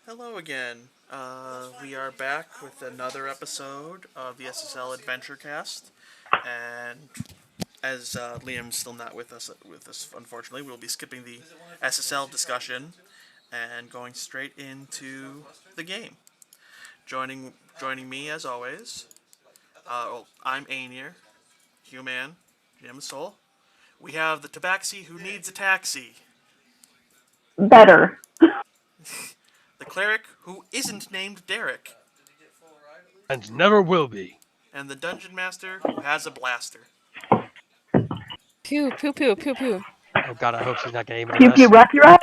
Hello again. We are back with another episode of the SSL Adventurecast, and as Liam's still not with us, unfortunately, we'll be skipping the SSL discussion and going straight into the game. Joining me as always. I'm Aenir, Human, Jim Soul. We have the Tabaxi who needs a taxi, Better. the cleric who isn't named Derek, And never will be. and the dungeon master who has a blaster. Pew, pew, pew, pew, pew. Oh god, I hope she's not gonna aim it Pew at pew us. rocky rock.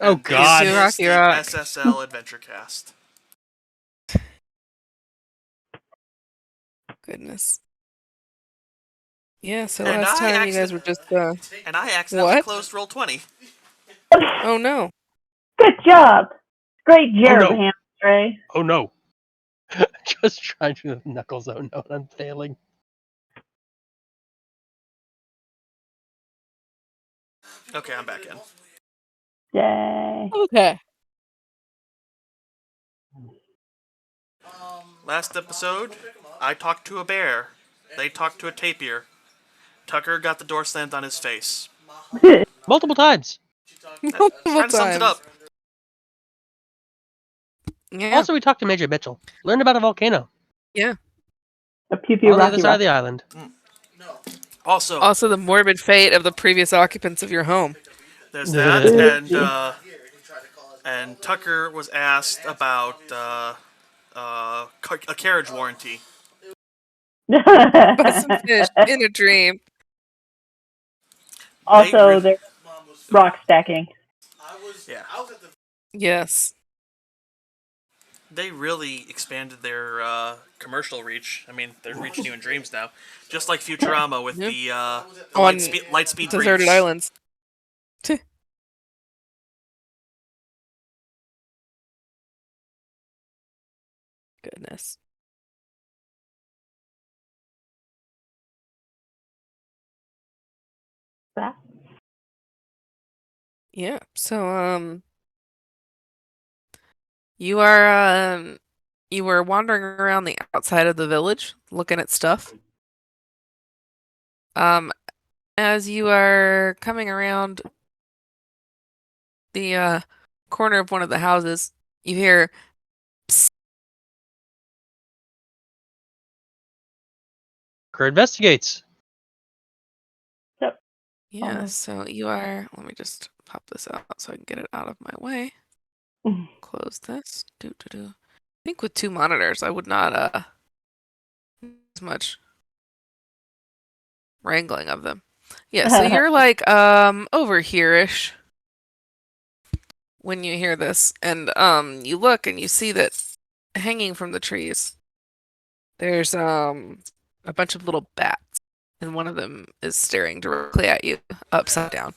Oh And this god. Pew, is Rocky the Rock. SSL Adventurecast. Goodness. Yeah, so And last I time you guys were just, And I accidentally What? closed roll 20. oh no. Good job. Great Oh job, no. Hamstray. Oh no. Just trying to do the knuckles. Oh no, I'm failing. Okay, I'm back in. Yay. Okay. Last episode, I talked to a bear. They talked to a tapir. Tucker got the door slammed on his face. Multiple times. Multiple Kind of sums it up. times. Yeah. Also, we talked to Major Mitchell. Learned about a volcano A pew pew on the other rocky side rock. of the island. Also, the morbid fate of the previous occupants of your home. there's that, and Tucker was asked about a carriage warranty. By some fish in a dream. Also, there's rock stacking. Yeah. Yes. They really expanded their commercial reach. I mean, they're reaching you in dreams now. Just like Futurama with Yep. the On Lightspeed Deserted briefs. islands. Goodness. Yeah. So, you are, you were wandering around the outside of the village, looking at stuff. As you are coming around the corner of one of the houses, you hear psst. Tucker investigates. Yeah, so you are, let me just pop this out so I can get it out of my way. Close this. I think with two monitors, I would not as much wrangling of them. Yeah, so you're like over here-ish when you hear this, and you look and you see that hanging from the trees, there's a bunch of little bats, and one of them is staring directly at you, upside down.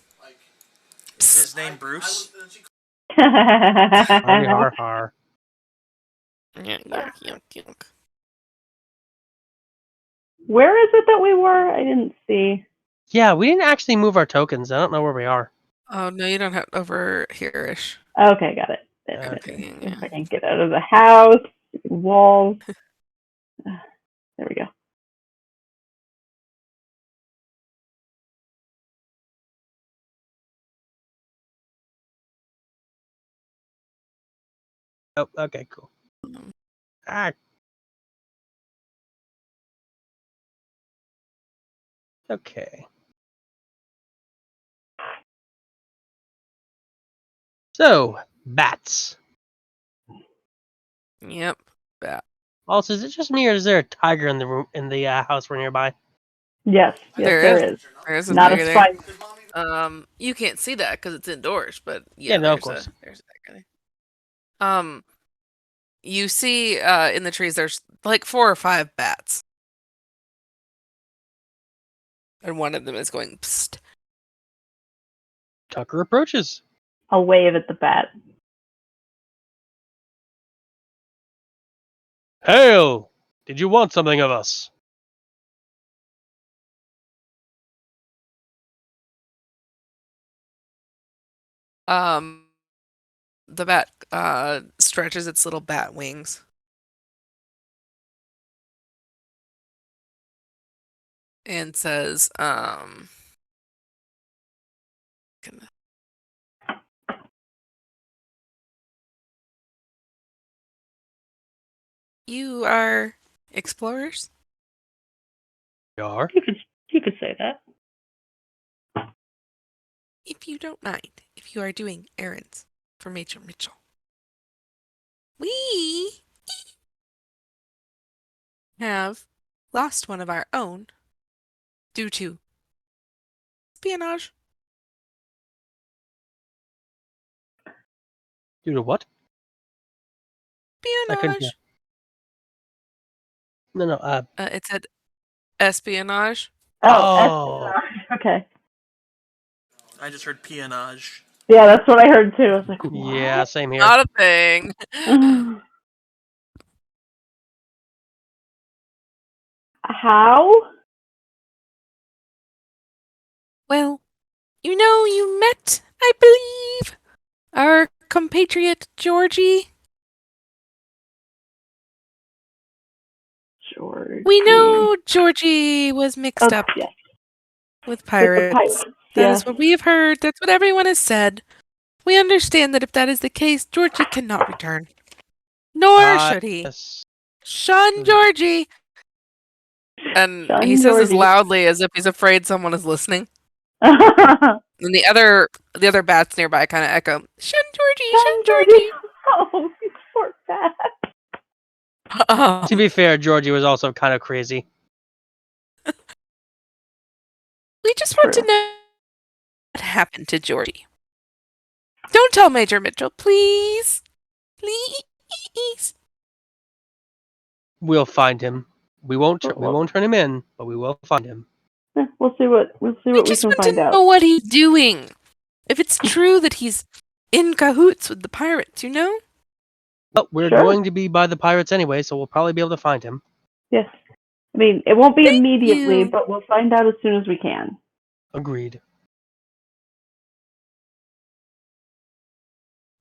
Is his name Bruce? Hardy har har. Yuck, yuck, yuck. Where is it that we were? I didn't see. Yeah, we didn't actually move our tokens. I don't know where we are. Oh no, you don't have over here-ish. Okay, got it. Okay, yeah. If I can get out of the house, walls. There we go. Oh, okay, cool. Ah. Okay. So, bats. Yep. Also, is it just me or is there a tiger in the room in the house we're nearby? Yes, there is. There is a Not tiger a there. spider. You can't see that because it's indoors, but Yeah, no, of there's course. there's a tiger there. You see in the trees there's like 4 or 5 bats. And one of them is going psst. Tucker approaches. I'll wave at the bat. Hail! Did you want something of us? the bat stretches its little bat wings. And says, you are explorers? We are. You could say that. If you don't mind, if you are doing errands for Major Mitchell. We have lost one of our own due to espionage. Due to what? I couldn't hear. Espionage. No. It said espionage. Oh. Okay. I just heard peonage. Yeah, that's what I heard too. I was like, what? Yeah, same here. Not a thing. How? Well, you met, I believe, our compatriot Georgie. Georgie. We know Georgie was mixed up Yes. with With pirates. the pirates. That Yeah. is what we have heard. That's what everyone has said. We understand that if that is the case, Georgie cannot return. Nor should he. Yes. Shun Georgie! And Shun he says this Georgie. loudly as if he's afraid someone is listening. And the other bats nearby kind of echo, Shun Georgie! Shun Georgie! Oh, you poor bat. To be fair, Georgie was also kind of crazy. We just want to True. know what happened to Georgie. Don't tell Major Mitchell, please. Please. We'll find him. We won't turn him in, but we will find him. We'll see what we just can want find to out. know what he's doing. If it's true that he's in cahoots with the pirates, Well, we're Sure. going to be by the pirates anyway, so we'll probably be able to find him. Yes. I mean, it won't be Thank immediately, you. but we'll find out as soon as we can. Agreed.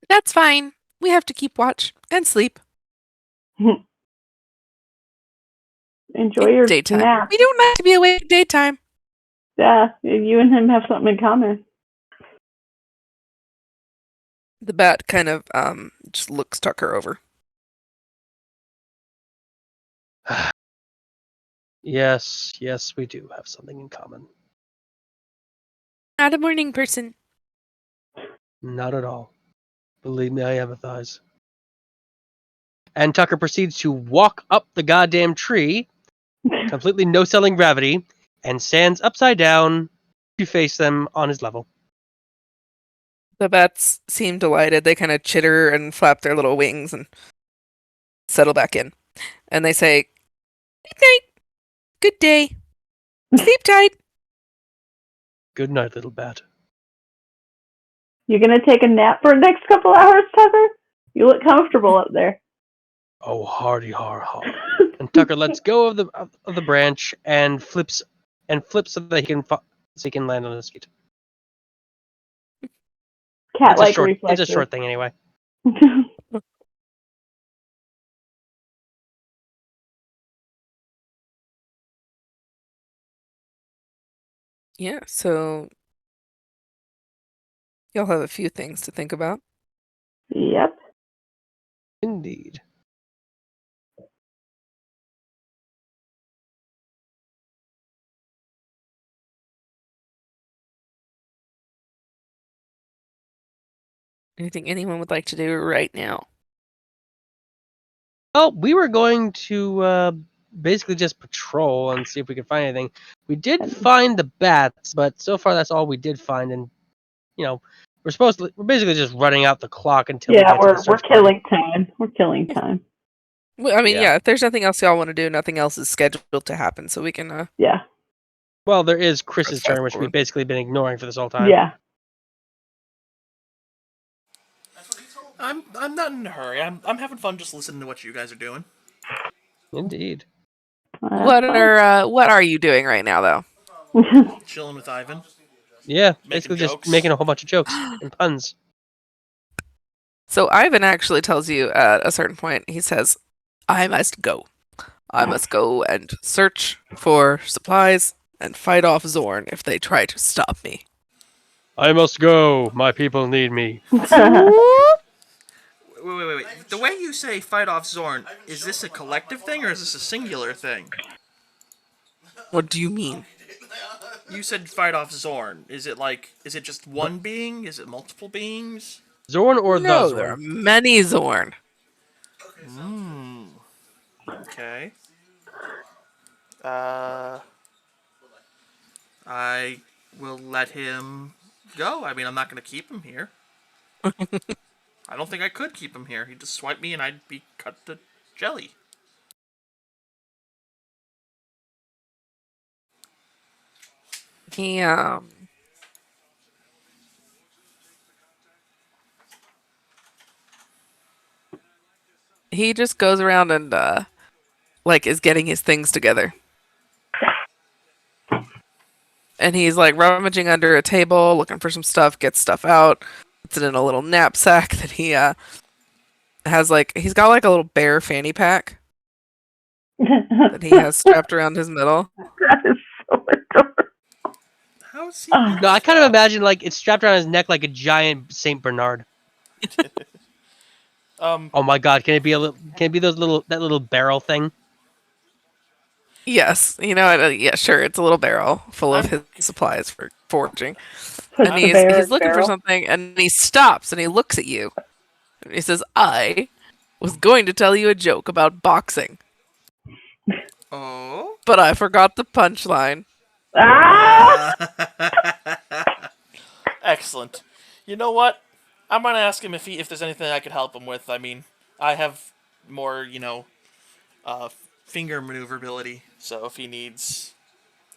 That's fine. We have to keep watch and sleep. Enjoy in your daytime. nap. We don't like to be awake at daytime. Yeah, you and him have something in common. The bat kind of just looks Tucker over. Yes, we do have something in common. Not a morning person. Not at all. Believe me, I empathize. And Tucker proceeds to walk up the goddamn tree, completely no-selling gravity, and stands upside down to face them on his level. The bats seem delighted. They kind of chitter and flap their little wings and settle back in. And they say, good night. Good day. Sleep tight. Good night, little bat. You're gonna take a nap for the next couple hours, Tucker? You look comfortable up there. Oh, hardy har har. And Tucker lets go of the branch and flips so that he can land on his feet. Cat-like reflexes. It's a short thing anyway. Yeah, so y'all have a few things to think about. Yep. Indeed. Anything anyone would like to do right now? Well, we were going to basically just patrol and see if we could find anything. We did find the bats, but so far that's all we did find. And we're basically just running out the clock until we get to the we're search killing time. We're killing time. Well, I mean, Yeah. if there's nothing else y'all want to do, nothing else is scheduled to happen, so we can. Yeah. Well, there is Chris's Let's turn, fast which we've forward. basically been ignoring for this whole time. Yeah. I'm not in a hurry. I'm having fun just listening to what you guys are doing. Indeed. What are you doing right now, though? Chilling with Ivan. Yeah, Making basically just jokes. making a whole bunch of jokes and puns. So Ivan actually tells you at a certain point, he says, I must go. I must go and search for supplies and fight off Zorn if they try to stop me. I must go. My people need me. Wait. The way you say fight off Zorn, is this a collective thing or is this a singular thing? What do you mean? You said fight off Zorn. Is it just one being? Is it multiple beings? Zorn or the No, there are Zorn? many Zorn. Okay. Uh, I will let him go. I mean, I'm not going to keep him here. I don't think I could keep him here. He'd just swipe me and I'd be cut to jelly. He he just goes around and like is getting his things together. And he's like rummaging under a table, looking for some stuff, gets stuff out, puts it in a little knapsack that he has like he's got like a little bear fanny pack that he has strapped around his middle. That is so adorable. How is he? No, I kind of imagine like it's strapped around his neck like a giant Saint Bernard. Oh my God! Can it be that little barrel thing? Yes, you know, yeah, sure. It's a little barrel full of his supplies for foraging, Puts and the bear he's in looking for barrel. something, and he stops and he looks at you, and he says, "I was going to tell you a joke about boxing, Oh. but I forgot the punchline." Ah! Excellent. You know what? I'm gonna ask him if there's anything I could help him with. I mean, I have more, finger maneuverability. So if he needs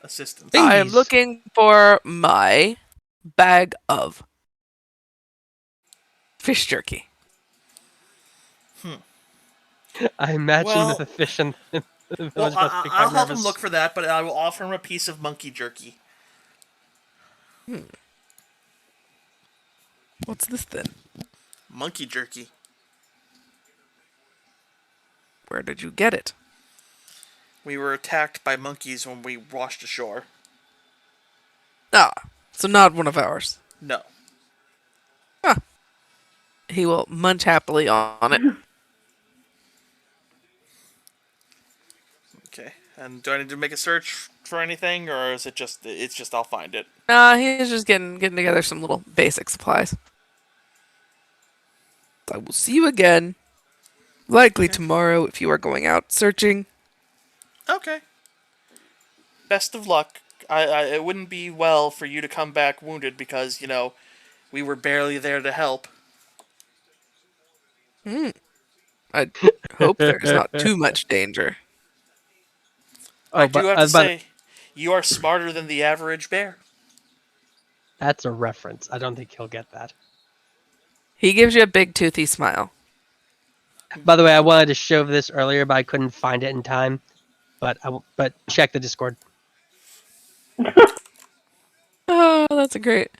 assistance, I am Fingies. looking for my bag of fish jerky. I imagine Well- that the fish and the village well, must be quite I'll help him nervous. look for that, but I will offer him a piece of monkey jerky. What's this then? Monkey jerky. Where did you get it? We were attacked by monkeys when we washed ashore. Ah, so not one of ours. No. He will munch happily on it. Okay. And do I need to make a search for anything, or is it's just I'll find it? He's just getting together some little basic supplies. I will see you again. Likely tomorrow if you are going out searching. Okay. Best of luck. It wouldn't be well for you to come back wounded because, we were barely there to help. I hope there's not too much danger. I but do have I to was about say, you are smarter than the average bear. that's a reference. I don't think he'll get that. He gives you a big toothy smile. By the way, I wanted to show this earlier, but I couldn't find it in time. But check the Discord. Oh, that's a great.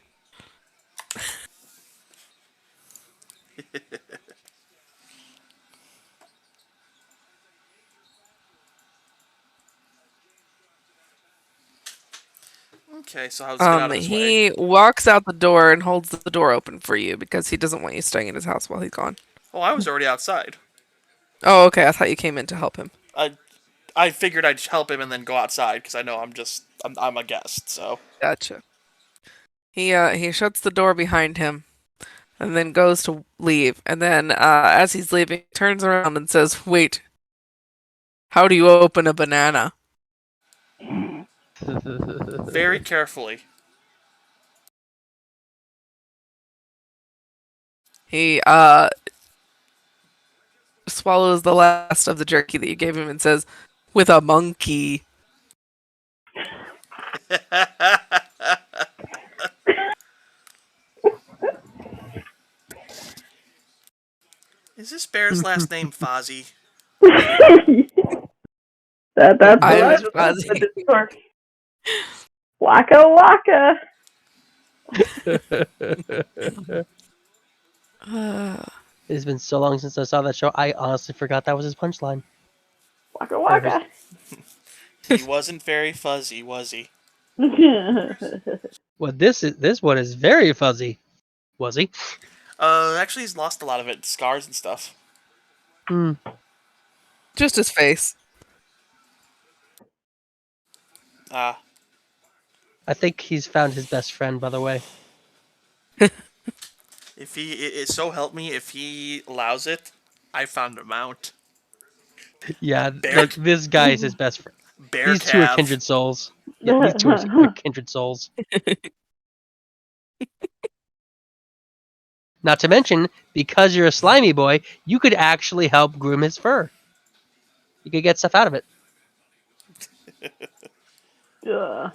Okay, so how's it get out of his way? He walks out the door and holds the door open for you because he doesn't want you staying in his house while he's gone. Oh, I was already outside. Oh, okay. I thought you came in to help him. I figured I'd help him and then go outside because I know I'm a guest. So Gotcha. He shuts the door behind him and then goes to leave. And then as he's leaving, he turns around and says, "Wait, how do you open a banana?" very carefully. He swallows the last of the jerky that you gave him and says, "With a monkey." Is this bear's last name Fozzie? That's I what was I fuzzy. Discord. Waka waka. It's been so long since I saw that show. I honestly forgot that was his punchline. Waka waka. He wasn't very fuzzy, was he? Well, this one is very fuzzy. Was he? Actually, he's lost a lot of it, scars and stuff. Hmm. Just his face. Ah, I think he's found his best friend. By the way. if he, it so help me, if he allows it, I found a mount. Yeah, bear- like this guy is his best friend. Bear These two are calf. kindred souls. Yeah, these two are kindred souls. Not to mention, because you're a slimy boy, you could actually help groom his fur. You could get stuff out of it. Ugh.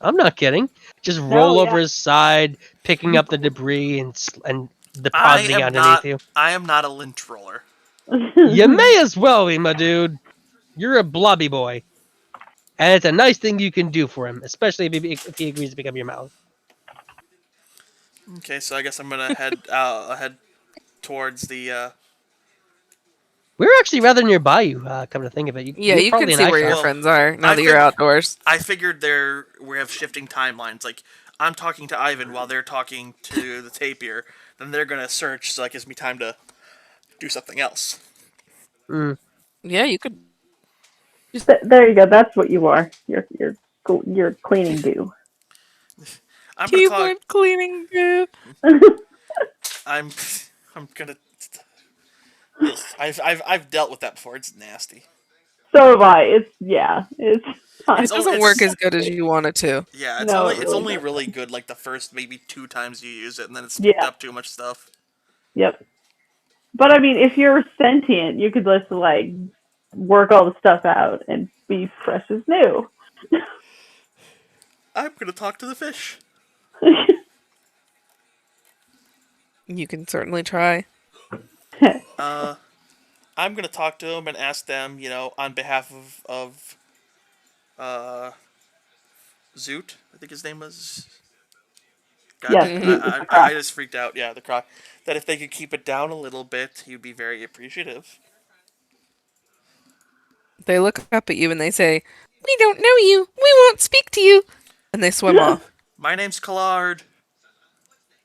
I'm not kidding. Just roll over his side, picking up the debris and depositing it underneath you. I am not a lint roller. You may as well be, my dude. You're a blobby boy. And it's a nice thing you can do for him, especially if he agrees to become your mouth. Okay, so I guess I'm gonna head towards the. We're actually rather nearby you, come to think of it. Yeah, You're you can probably an see eye where your shot. friends are now I that you're fig- outdoors. I figured we have shifting timelines. Like I'm talking to Ivan while they're talking to the tapir. Then they're gonna search, so that gives me time to do something else. Mm. Yeah, you could. There you go. That's what you are. You're cleaning goo. I'm gonna talk. Keyboard cleaning group. I'm I'm gonna. Ugh, I've dealt with that before. It's nasty. So have I. It's fine. It doesn't work as good as you want it to. Yeah, No, it it's really only doesn't. really good like the first maybe 2 times you use it, and then it's picked Yeah. up too much stuff. Yep. But I mean, if you're sentient, you could just like work all the stuff out and be fresh as new. I'm gonna talk to the fish. You can certainly try. I'm gonna talk to them and ask them, on behalf of uh Zoot, I think his name was. God, Yes, Mhm. Zoot was the I croc. just freaked out. Yeah, the croc. That if they could keep it down a little bit, he'd be very appreciative. They look up at you and they say, "We don't know you. We won't speak to you." And they swim off. My name's Collard.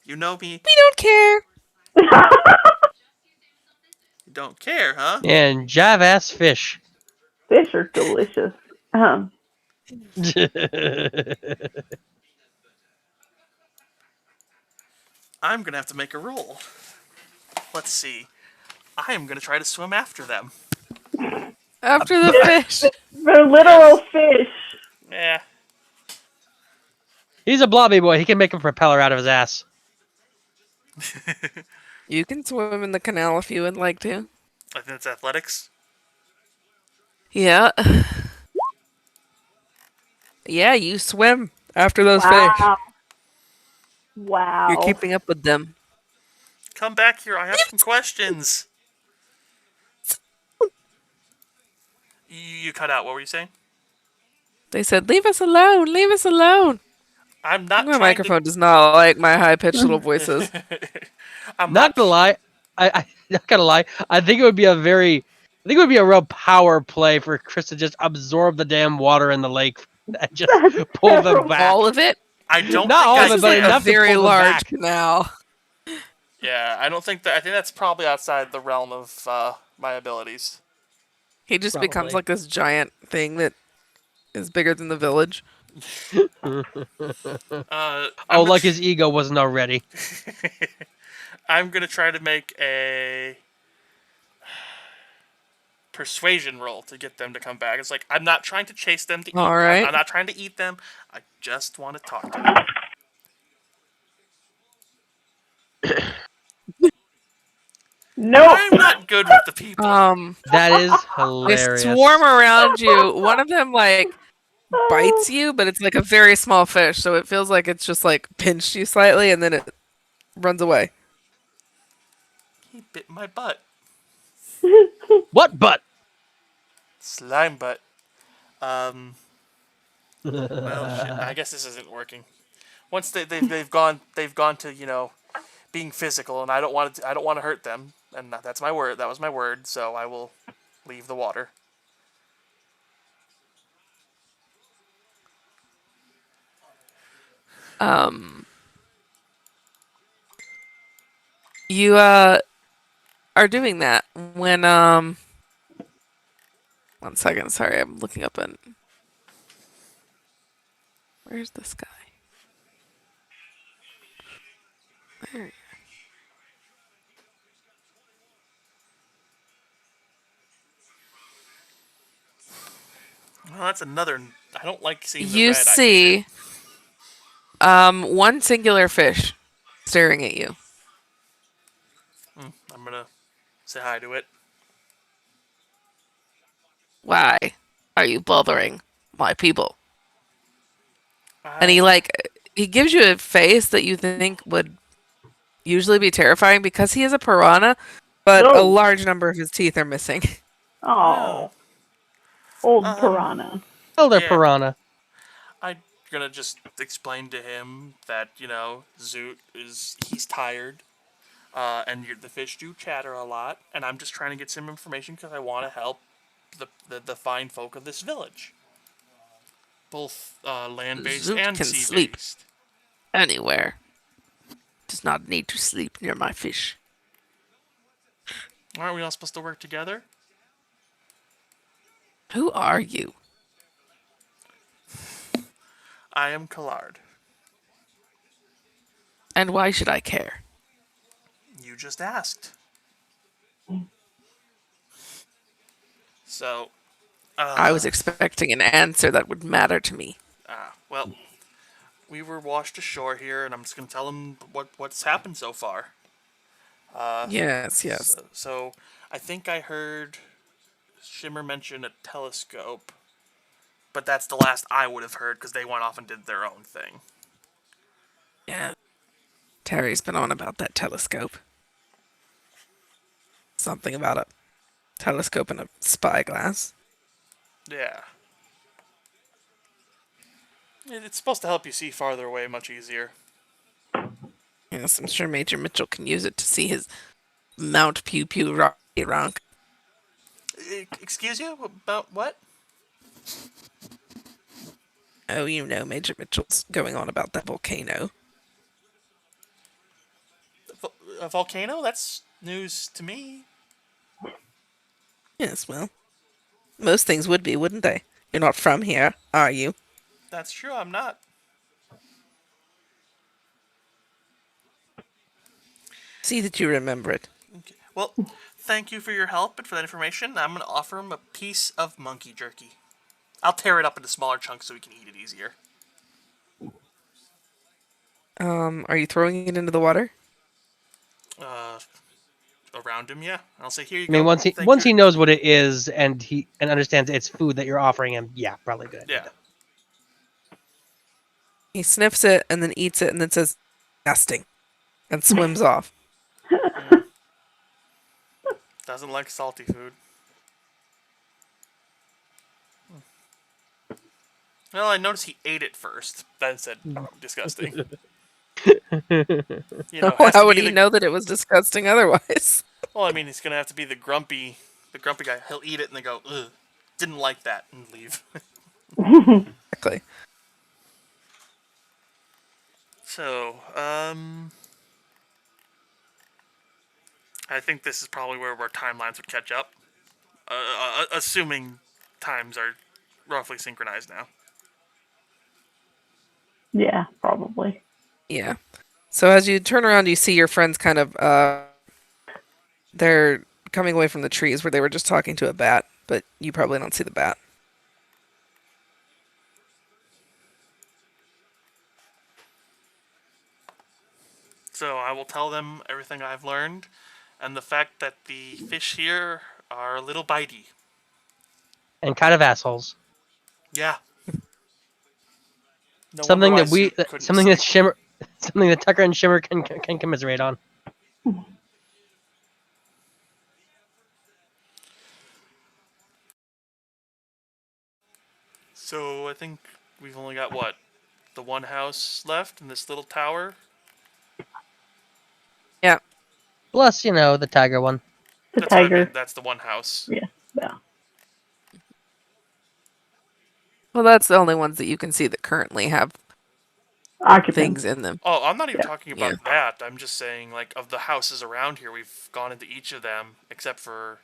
You know me. We don't care. You don't care, huh? And Javass fish. Fish are delicious. I'm gonna have to make a roll. Let's see. I am gonna try to swim after them. After the fish. They're literal fish. Yeah. He's a blobby boy. He can make a propeller out of his ass. You can swim in the canal if you would like to. I think it's athletics. Yeah. Yeah, you swim after those fish. Wow. Wow. You're keeping up with them. Come back here. I have some questions. You cut out. What were you saying? They said, "Leave us alone. Leave us alone." I'm not My trying microphone does not like my high-pitched little voices. to. I'm Not gonna lie, I not gonna lie. I think it would be a real power play for Chris to just absorb the damn water in the lake and just pull them back. All of it. I don't Not think all I of it, This is but like a enough to very pull them large back. canal. Yeah, I don't think that. I think that's probably outside the realm of my abilities. He just becomes Probably. like this giant thing that is bigger than the village. I'm Oh, gonna like his ego wasn't already. I'm gonna try to make a persuasion roll to get them to come back. It's like I'm not trying to chase them to eat. All right. I'm not trying to eat them. I just want to talk to them. Nope. I'm not good with the people. That is They hilarious. swarm around you. One of them like bites you, but it's like a very small fish, so it feels like it's just like pinched you slightly, and then it runs away. He bit my butt. What butt? Slime butt. Well, shit. I guess this isn't working. Once they've gone to being physical, and I don't want to hurt them, and that's my word. That was my word. So I will leave the water. Um, you are doing that when 1 second, sorry, I'm looking up an where's this guy? There. Well, that's another. I don't like seeing the You red. I hate it. see one singular fish staring at you. I'm gonna say hi to it. Why are you bothering my people? And I he gives you a face that you think would usually be terrifying because he is a piranha, but a No. large number of his teeth are missing. oh Oh, old um piranha. Elder yeah. Piranha. I'm gonna just explain to him that Zoot he's tired. And the fish do chatter a lot, and I'm just trying to get some information because I want to help the fine folk of this village, both land-based Zoot and can sleep sea-based. anywhere. Does not need to sleep near my fish. Aren't we all supposed to work together? Who are you? I am Collard. And why should I care? You just asked. So, I was expecting an answer that would matter to me. well, we were washed ashore here, and I'm just gonna tell them what's happened so far. Yes, yes. So I think I heard Shimmer mention a telescope, but that's the last I would have heard because they went off and did their own thing. Yeah. Terry's been on about that telescope. Something about a telescope and a spyglass. Yeah. It's supposed to help you see farther away much easier. Yes, I'm sure Major Mitchell can use it to see his Mount Pew Pew Rocky Ronk. Excuse you? About what? Oh, you know, Major Mitchell's going on about that volcano. A volcano? That's news to me. Yes, well, most things would be, wouldn't they? You're not from here, are you? That's true, I'm not. See that you remember it. Okay. Well, thank you for your help and for that information. I'm going to offer him a piece of monkey jerky. I'll tear it up into smaller chunks so we can eat it easier. Are you throwing it into the water? Uh, Around him, yeah. I'll say, here you I mean, go. Thank once you. he knows what it is and he understands it's food that you're offering him, yeah, probably a good idea. Yeah. He sniffs it and then eats it and then says, "Disgusting," and swims off. Doesn't like salty food. Well, I noticed he ate it first. Then said, disgusting. Has to How would be he the. know that it was disgusting otherwise? Well, I mean, he's gonna have to be the grumpy guy. He'll eat it and then go, ugh, didn't like that, and leave. Exactly. So, I think this is probably where our timelines would catch up. Assuming times are roughly synchronized now. Yeah, probably. Yeah. So as you turn around, you see your friends kind of they're coming away from the trees where they were just talking to a bat, but you probably don't see the bat. So I will tell them everything I've learned, and the fact that the fish here are a little bitey. And kind of assholes. Yeah. No wonder why Zoot couldn't sleep. Something that Tucker and Shimmer can commiserate on. So I think we've only got what? The one house left in this little tower? Yeah. Plus, the tiger one. The That's what I tiger. meant. That's the one house. Yeah. Yeah. Well, that's the only ones that you can see that currently have Occupants. things in them. Oh, I'm not even Yeah. talking Yeah. about that. I'm just saying, like, of the houses around here, we've gone into each of them except for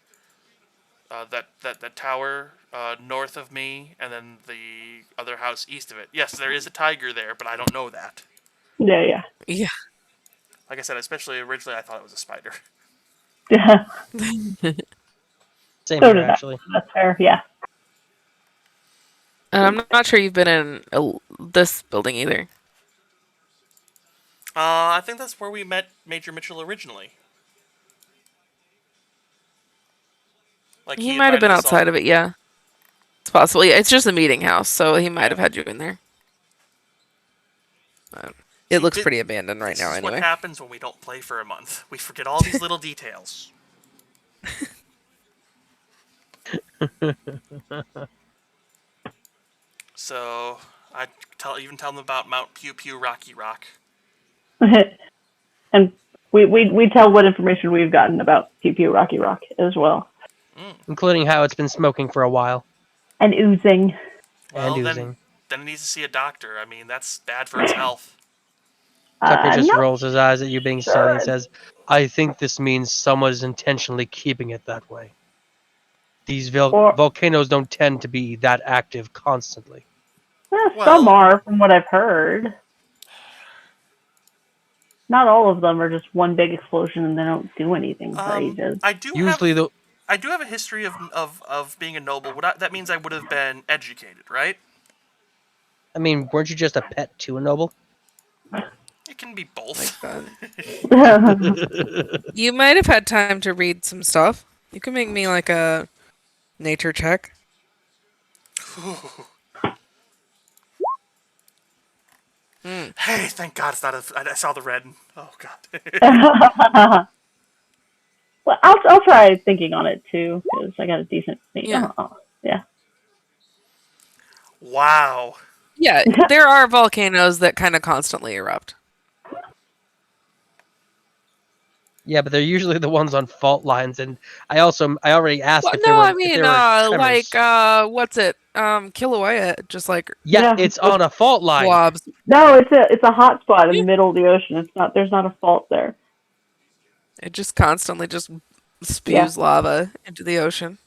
that tower north of me, and then the other house east of it. Yes, there is a tiger there, but I don't know that. Yeah. Yeah. Yeah. Like I said, especially originally, I thought it was a spider. Yeah. Same So here, did I. actually. That's fair. Yeah. And I'm not sure you've been in this building either. I think that's where we met Major Mitchell originally. Like He he might have invited been us all. outside of it, yeah. It's possible. Yeah, it's just a meeting house, so he might Yeah. have had you in there. It See, looks pretty abandoned right this now, is what anyway. happens when we don't play for a month. We forget all these little details. So I tell them about Mount Pew Pew Rocky Rock. And we tell what information we've gotten about Pew Pew Rocky Rock as well. Including how it's been smoking for a while. And oozing. Well, And then oozing. it needs to see a doctor. I mean, that's bad for its health. Tucker just No. rolls his eyes at you being silly and Sure. says, I think this means someone is intentionally keeping it that way. These Or volcanoes don't tend to be that active constantly. some Well, are, from what I've heard. Not all of them are just one big explosion and they don't do anything for ages. I do Usually, have a history of being a noble. That means I would have been educated, right? weren't you just a pet to a noble? It can be Like both. that. You might have had time to read some stuff. You can make me like a nature check. Hey, thank God it's not I saw the red. Oh God. Well, I'll try thinking on it too because I got a decent. Yeah. Yeah. Wow. Yeah, there are volcanoes that kind of constantly erupt. Yeah, but they're usually the ones on fault lines, and I already asked Well, if no, I if mean, there were tremors. what's it? Kilauea, just like Yeah, Yeah. it's on a fault line. blobs. No, it's a hot spot in Yeah. the middle of the ocean. It's not. There's not a fault there. It just constantly just Yeah. spews lava into the ocean.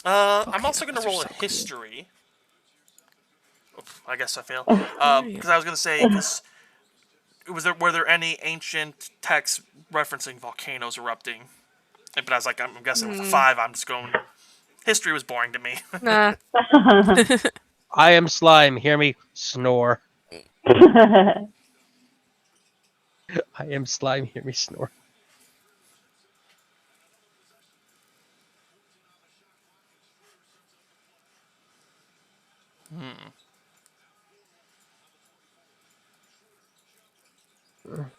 I'm also gonna Volcanoes are roll a so cool. history. Oof, I guess I fail. Oh, Because I was gonna say, because were there any ancient texts referencing volcanoes erupting? But I was like, I'm guessing with a 5, I'm just going. History was boring to me. Nah. I am slime. Hear me snore. I am slime. Hear me snore.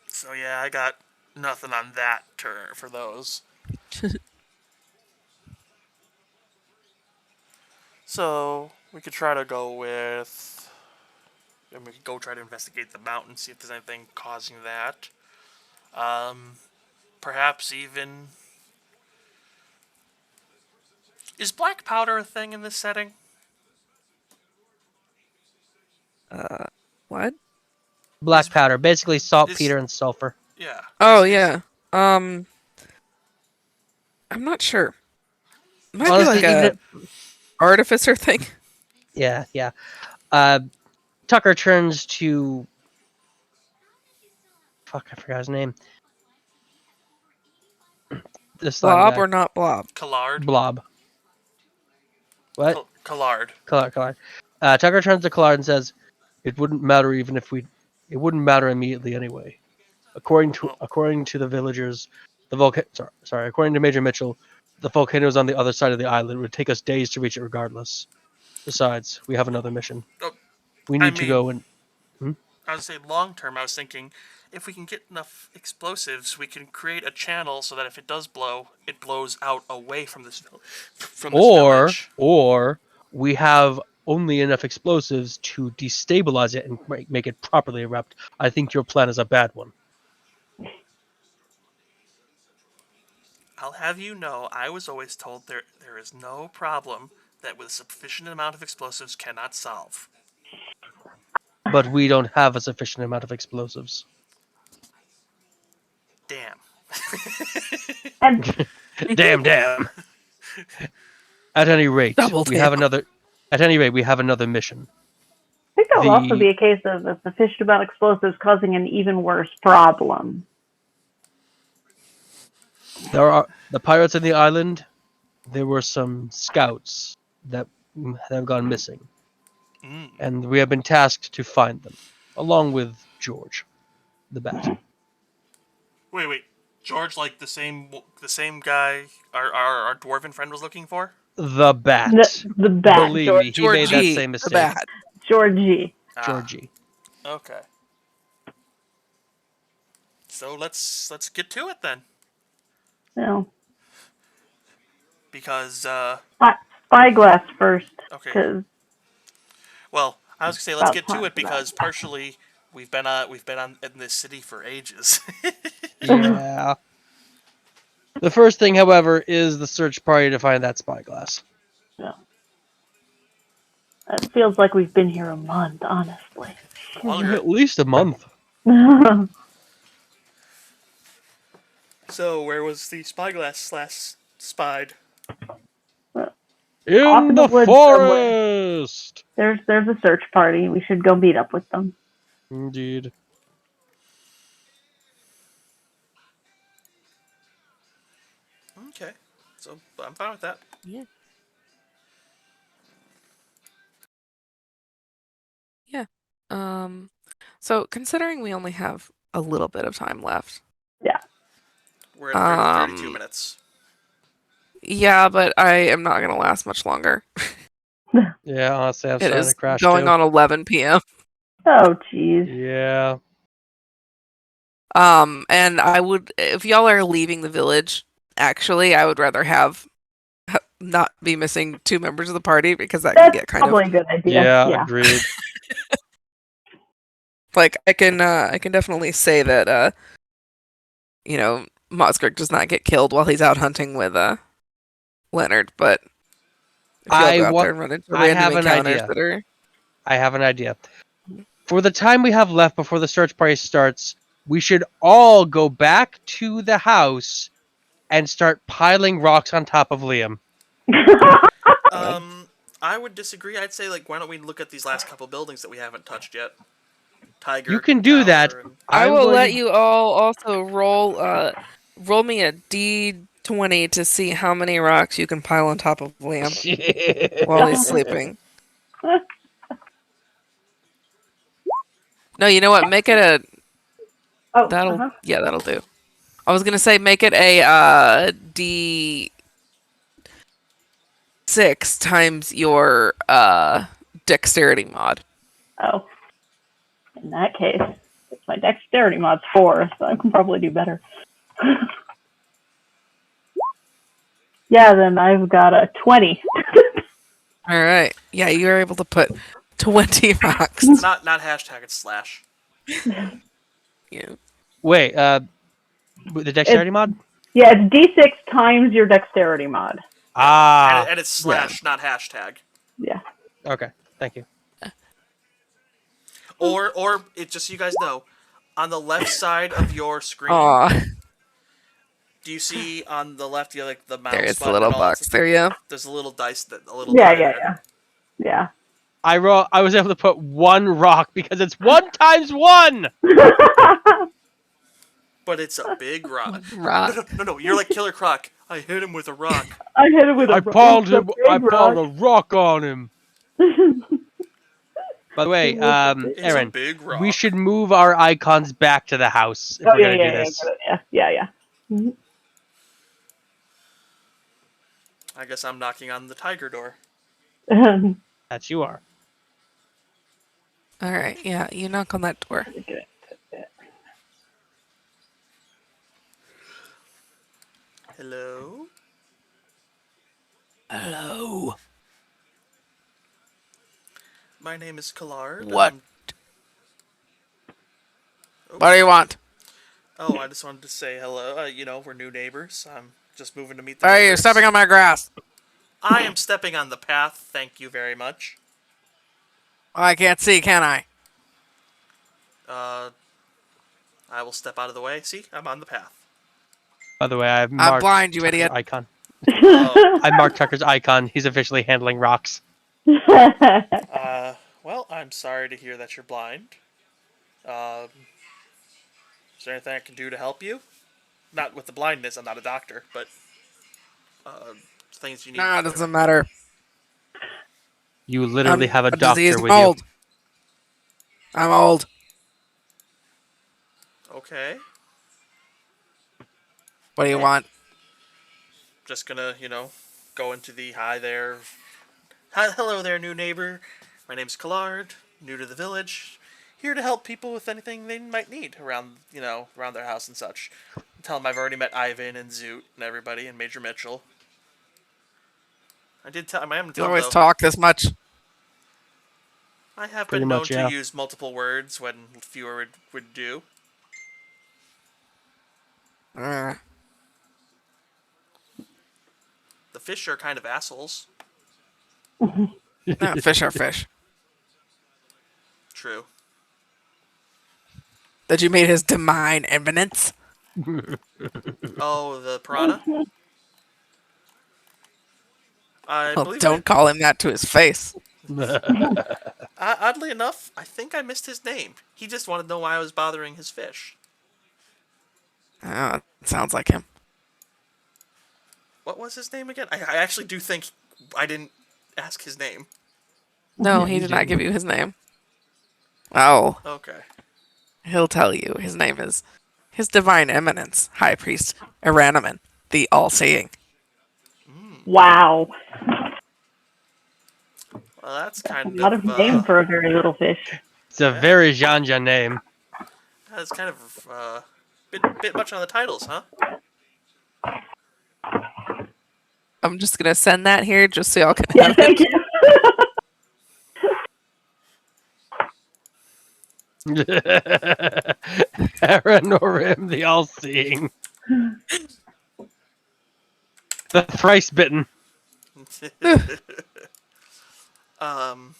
So yeah, I got nothing on that turn for those. So we could try to go with, and we could go try to investigate the mountain, see if there's anything causing that. Um, Perhaps even, is black powder a thing in this setting? What? Black Is powder, basically is saltpeter and sulfur. yeah? Oh Is yeah. Um, I'm not sure. Might be Honestly, like a artificer thing. yeah. Tucker turns to fuck. I forgot his name. The slime Blob guy, or not blob? Collard? Blob. What? Collard. Collard. Tucker turns to Collard and says, "It wouldn't matter even if we. It wouldn't matter immediately anyway. Well, According to the villagers, the volcano. Sorry. According to Major Mitchell, the volcano is on the other side of the island. It would take us days to reach it regardless. Besides, we have another mission. oh, We I need to mean, go and. I would say long term. I was thinking, if we can get enough explosives, we can create a channel so that if it does blow, it blows out away from this Or village. we have only enough explosives to destabilize it and make it properly erupt, I think your plan is a bad one. I'll have you know, I was always told there is no problem that with sufficient amount of explosives cannot solve. But we don't have a sufficient amount of explosives. Damn. And Damn. At any rate, Double we have damn. another. At any rate, we have another mission. I think there'll also The- be a case of a sufficient amount of explosives causing an even worse problem. There are the pirates on the island. There were some scouts that have gone missing, and we have been tasked to find them, along with George, the bat. Wait. George, like the same guy our dwarven friend was looking for? The bat. The bat, Believe me, he made that Georgie, same the mistake. bat. Georgie. Georgie. Okay. So let's get to it then, No. because Spyglass first, okay. because Well, I was gonna say let's About get to time it for because that. partially we've been on in this city for ages. Yeah. The first thing, however, is the search party to find that spyglass. it feels like we've been here a month, honestly. Longer. At least a month. So where was the spyglass last spied? Off In in the the woods forest! There's a search party. We should go meet up with them. Indeed. Okay, so I'm fine with that. Yeah. Yeah. So considering we only have a little bit of time left. We're at 32 Um, minutes. Yeah, but I am not gonna last much longer. Yeah, honestly, I'm It starting is to crash going too. on 11 p.m. Oh, jeez. Yeah. And I would, if y'all are leaving the village, actually, I would rather have not be missing 2 members of the party because that can That's get kind probably of a good idea. Yeah, agreed. like I can definitely say that you know, Moskirk does not get killed while he's out hunting with Leonard, but if y'all go out there and run into I random have an encounters idea. that are I have an idea. For the time we have left before the search party starts, we should all go back to the house and start piling rocks on top of Liam. I would disagree. I'd say why don't we look at these last couple buildings that we haven't touched yet? Tiger. You can do Tower, that. and- I I'm will going let to- you all also roll me a D20 to see how many rocks you can pile on top of Liam while he's sleeping. No, you know what? Make it a Oh, that'll do. I was gonna say make it a D6 times your dexterity mod. Oh. In that case, my dexterity mod's 4, so I can probably do better. Yeah, then I've got a 20. All right. Yeah, you're able to put 20 rocks. not hashtag. It's slash. Yeah. Wait, the dexterity mod? Yeah, it's D6 times your dexterity mod. Ah. And it's slash, not hashtag. Yeah. Okay, thank you. Or it just so you guys know, on the left side of your screen, Aw, do you see on the left the mouse there's the button little and all that box stuff? there, yeah. There's a little dice die Yeah. there. Yeah. I was able to put 1 rock because it's 1 times 1. But it's a big rock. Rock. No, you're like Killer Croc. I hit him with a rock. I hit it with a I it's piled a big rock. a rock on him. By the way, It's Aaron, a big rock. we should move our icons back to the house if Oh, we're yeah, gonna do this. Yeah. Mhm. I guess I'm knocking on the tiger door. That you are. All right, yeah, you knock on that door. Hello? Hello. My name is Collard. What? Oh, What do you want? oh, I just wanted to say hello. We're new neighbors. I'm just moving to meet the Hey, you're neighbors. stepping on my grass. I am stepping on the path. Thank you very much. I can't see, can I? Uh, I will step out of the way. See, I'm on the path. By the way, I've I'm marked blind, you Tucker's idiot. icon. Oh, I marked Tucker's icon. He's officially handling rocks. well, I'm sorry to hear that you're blind. Um, is there anything I can do to help you? Not with the blindness. I'm not a doctor, but things you need. Nah, it doesn't matter. You literally I'm have a a disease. doctor I'm with you. old. I'm old. Okay, What do you want? just gonna go into the hi there. Hi, hello there, new neighbor. My name's Collard. New to the village. Here to help people with anything they might need around their house and such. Tell them I've already met Ivan and Zoot and everybody and Major Mitchell. I am gonna You tell them always though. talk this much. I have Pretty been known much, to yeah. use multiple words when fewer would do. Uh, The fish are kind of assholes. nah, fish are fish. True. That you made his divine eminence. Oh, the piranha. I Well, believe don't call him that to his face. oddly enough, I think I missed his name. He just wanted to know why I was bothering his fish. Oh, it sounds like him. What was his name again? I actually do think I didn't ask his name. No, Yeah, he you did not did. give you his name. Oh, Okay. he'll tell you. His name is His Divine Eminence, High Priest Eranaman, the All-Seeing. Wow. Well, that's That's a kind lot of of name for a very little fish. It's a yeah. very Janja name. That's kind of bit much on the titles, huh? I'm just gonna send that here just so y'all can Yeah, have thank it. you. Aranorim, the all-seeing. The thrice bitten. um.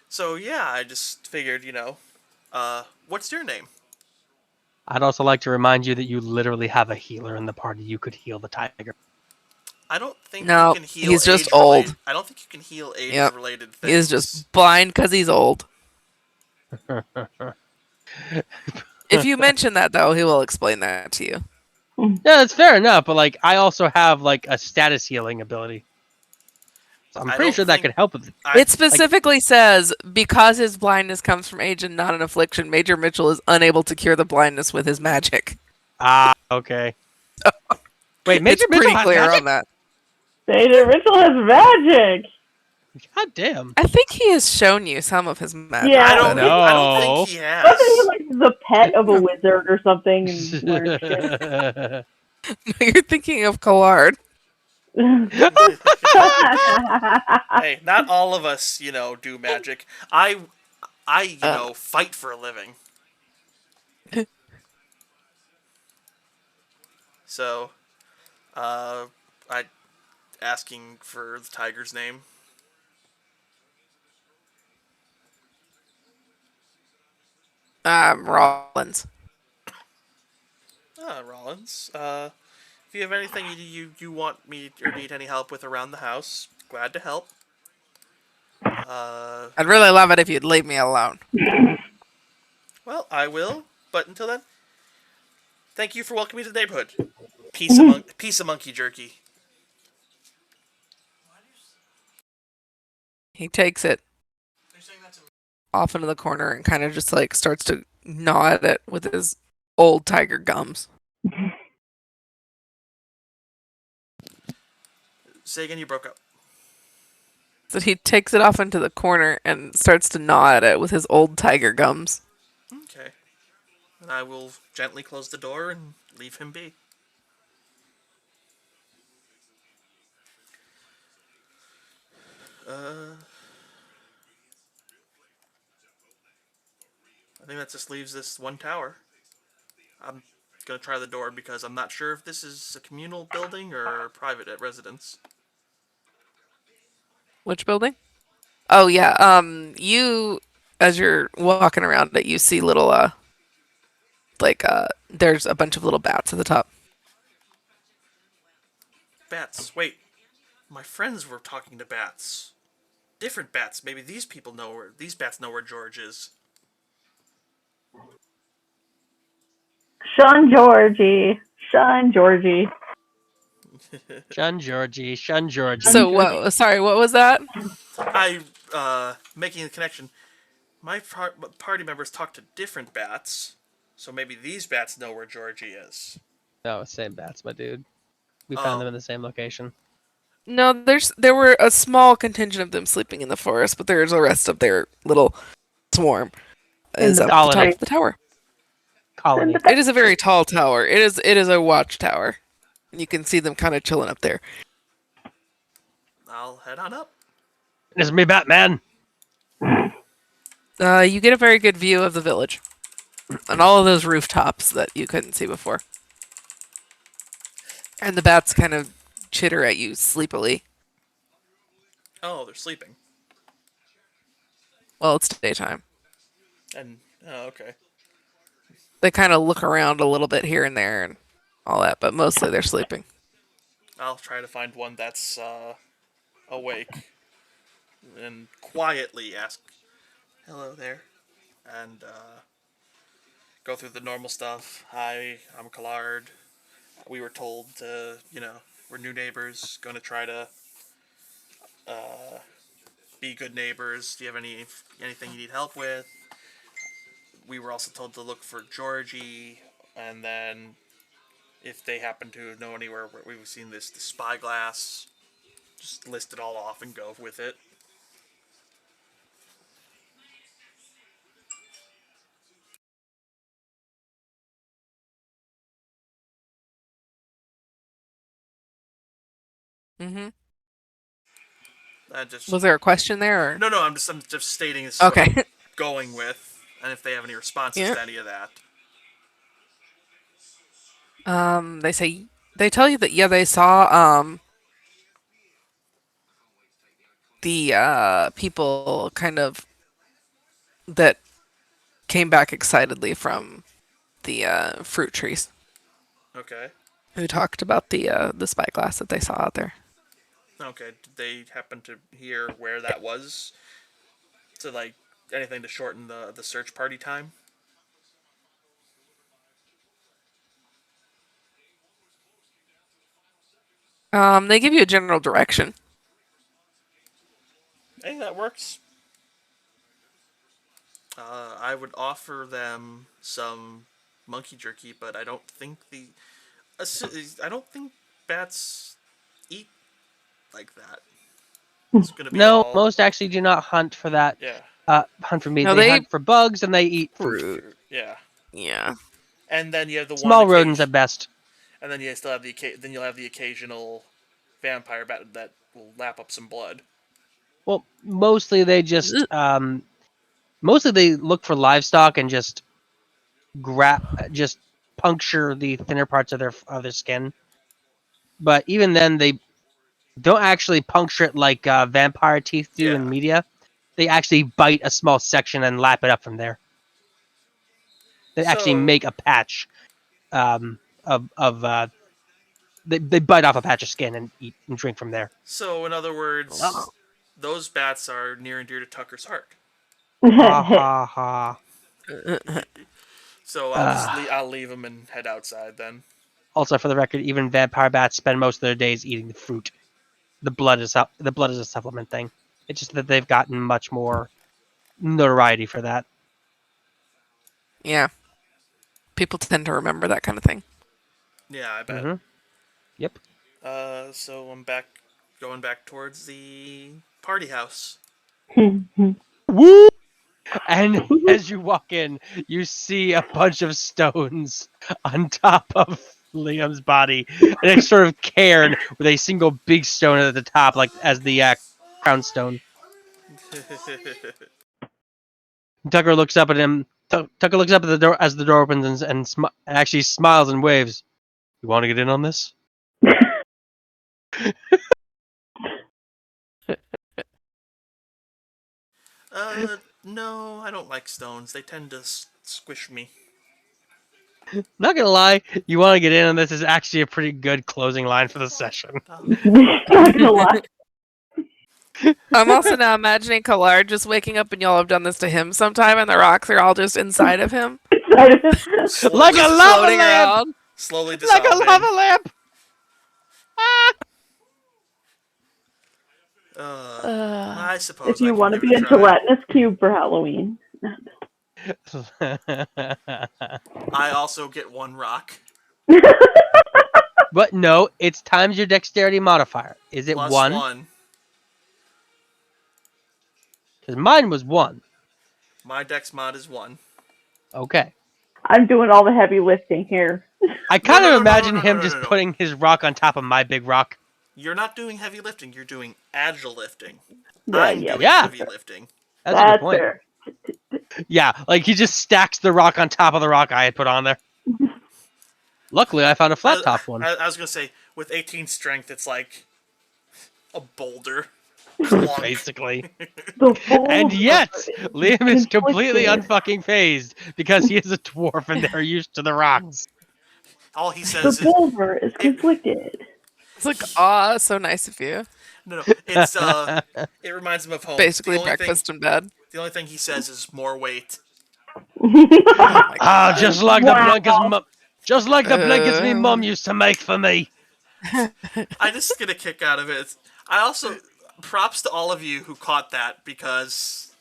So yeah, I just figured, what's your name? I'd also like to remind you that you literally have a healer in the party. You could heal the tiger. I don't think you No, can heal he's just age related. old. I don't think you can heal age Yep. related He is things. just blind because he's old. If you mention that, though, he will explain that to you. Yeah, that's fair enough, but like I also have like a status healing ability. So I'm I pretty don't sure that think could help with it. I It specifically says, because his blindness comes from age and not an affliction, Major Mitchell is unable to cure the blindness with his magic. Ah, okay. Wait, Major It's Mitchell pretty has clear magic? on that. Major Mitchell has magic. God damn. I think he has shown you some of his magic. Yeah. I don't but- I don't No. think he Wasn't he has. like the pet of a wizard or something and learned shit? You're thinking of Collard. Hey, not all of us, do magic. I fight for a living. So, I asking for the tiger's name. Rollins. Rollins. If you have anything you want me or need any help with around the house, glad to help. I'd really love it if you'd leave me alone. Well, I will. But until then, thank you for welcoming me to the neighborhood. Piece of monkey jerky. He takes it off into the corner and kind of just like starts to gnaw at it with his old tiger gums. Say again, you broke up. So he takes it off into the corner and starts to gnaw at it with his old tiger gums. Okay. And I will gently close the door and leave him be. I think that just leaves this one tower. I'm gonna try the door because I'm not sure if this is a communal building or private at residence. Which building? Oh yeah. You as you're walking around it, you see little there's a bunch of little bats at the top. Bats. Wait, my friends were talking to bats. Different bats. Maybe these bats know where George is. Shun Georgie. Shun Georgie. Shun Georgie, shun Georgie. So what? Sorry, what was that? Making the connection. My party members talk to different bats, so maybe these bats know where Georgie is. No, same bats, my dude. We found them Oh, in the same location. No, there were a small contingent of them sleeping in the forest, but there's the rest of their little swarm In is the up at the top colony. of the tower. Colony. It is a very tall tower. It is a watchtower. You can see them kind of chilling up there. I'll head on up. It's me, Batman. You get a very good view of the village and all of those rooftops that you couldn't see before. And the bats kind of chitter at you sleepily. Oh, they're sleeping. Well, it's daytime. And okay. They kind of look around a little bit here and there and all that, but mostly they're sleeping. I'll try to find one that's awake and quietly ask, "Hello there," and go through the normal stuff. Hi, I'm Collard. We were told to, we're new neighbors. Going to try to be good neighbors. Do you have anything you need help with? We were also told to look for Georgie, and then if they happen to know anywhere where we've seen the spyglass, just list it all off and go with it. Mm-hmm. Just Was there a question there? Or? no. I'm just stating this is what Okay. I'm going with, and if they have any responses Yeah. to any of that. They tell you that they saw the people kind of that came back excitedly from the fruit trees Okay. who talked about the spyglass that they saw out there. Okay. Did they happen to hear where that was? To anything to shorten the search party time? They give you a general direction. Hey, that works. I would offer them some monkey jerky, but I don't think I don't think bats eat like that. It's gonna be No, all most actually do not hunt for that. yeah, Hunt for meat. No, They they hunt for bugs and they eat fruit. fruit. yeah. Yeah. And then you have the Small rodents at best. and then you still have then you'll have the occasional vampire bat that will lap up some blood. Well, mostly they just mostly they look for livestock and just just puncture the thinner parts of their skin. But even then, they don't actually puncture it like vampire teeth do in Yeah. media. They actually bite a small section and lap it up from there. They actually So make a patch of they bite off a patch of skin and eat and drink from there. so in other words, those bats are near and dear to Tucker's heart. Ha ha ha. So I'll leave them and head outside then. Also, for the record, even vampire bats spend most of their days eating the fruit. The blood is a supplement thing. It's just that they've gotten much more notoriety for that. Yeah. People tend to remember that kind of thing. Yeah, I bet. Mm-hmm. Yep. So I'm going back towards the party house. Woo! And as you walk in, you see a bunch of stones on top of Liam's body, and it's sort of cairn with a single big stone at the top, like as the crown stone. Tucker looks up at him. Tucker looks up at the door as the door opens and actually smiles and waves. You want to get in on this? No, I don't like stones. They tend to squish me. Not gonna lie, you want to get in on this is actually a pretty good closing line for the session. Not gonna lie. I'm also now imagining Kalar just waking up and y'all have done this to him sometime, and the rocks are all just inside of him, Slowly, Like a lava floating lamp! around. slowly Like dissolving. a lava lamp! I suppose If you I want can to give be it a a try. gelatinous cube for Halloween. I also get 1 rock. But no, it's times your dexterity modifier. Is it Plus 1? 1. Because mine was 1. My dex mod is 1. Okay. I'm doing all the heavy lifting here. I kind of imagine no, him no, just no, no. putting his rock on top of my big rock. You're not doing heavy lifting. You're doing agile lifting. Yeah, I'm yeah. doing Yeah. heavy lifting. That's a good That's point. fair. Yeah, like he just stacks the rock on top of the rock I had put on there. Luckily, I found a flat top one. I was gonna say, with 18 strength, it's like a boulder. Clunk. Basically. The boulder And yet, Liam is completely conflicted. unfucking phased because he is a dwarf and they're used to the rocks. All he The says is, boulder is conflicted. It's like, aw, so nice of you. no, it's it reminds him of home. Basically, the only breakfast in bed. the only thing he says is more weight. Oh my Ah, god. just like the blankets, just like the blankets me Uh. mum used to make for me. I just get a kick out of it. I also props to all of you who caught that because.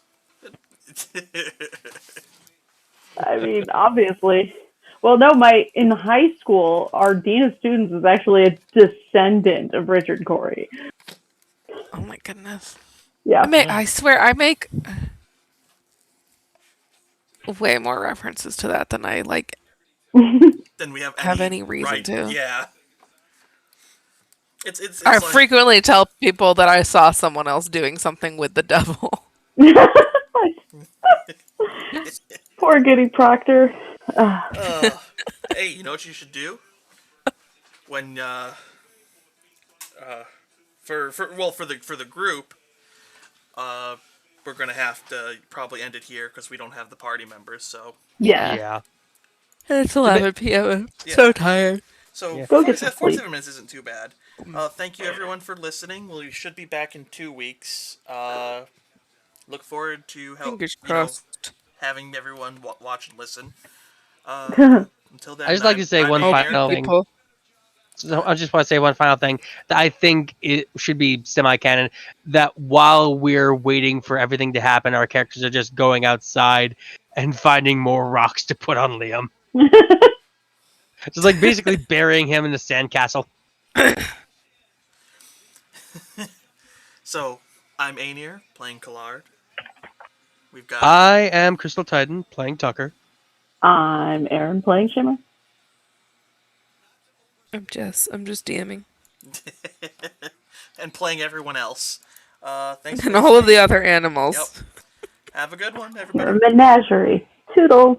I mean, obviously. Well, no, in high school, our dean of students was actually a descendant of Richard Corey. Oh my goodness. Yeah. I swear, I make way more references to that than I like. Then we have Any reason right, to. Yeah. It's I like, frequently tell people that I saw someone else doing something with the devil. Poor Giddy Proctor. hey, you know what you should do? When for the group, we're gonna have to probably end it here because we don't have the party members. So Yeah. It's 11 p.m. I'm Yeah. so tired. so Yeah. Go get some 47 sleep. minutes isn't too bad. Thank you everyone for listening. We should be back in 2 weeks. Look forward to Fingers crossed. having everyone watch and listen. Until then, I just like to say one I'm final Aaron. thing. People. So I just want to say one final thing that I think it should be semi-canon, that while we're waiting for everything to happen, our characters are just going outside and finding more rocks to put on Liam. Just like basically burying him in the sandcastle. So I'm Aenir playing Collard. We've got I am Crystal Titan playing Tucker. I'm Aaron playing Shimmer. I'm just DMing. and playing everyone else. Thanks for And all of listening. the other animals. Yep. Have a good one, We're everybody. a menagerie. Toodles.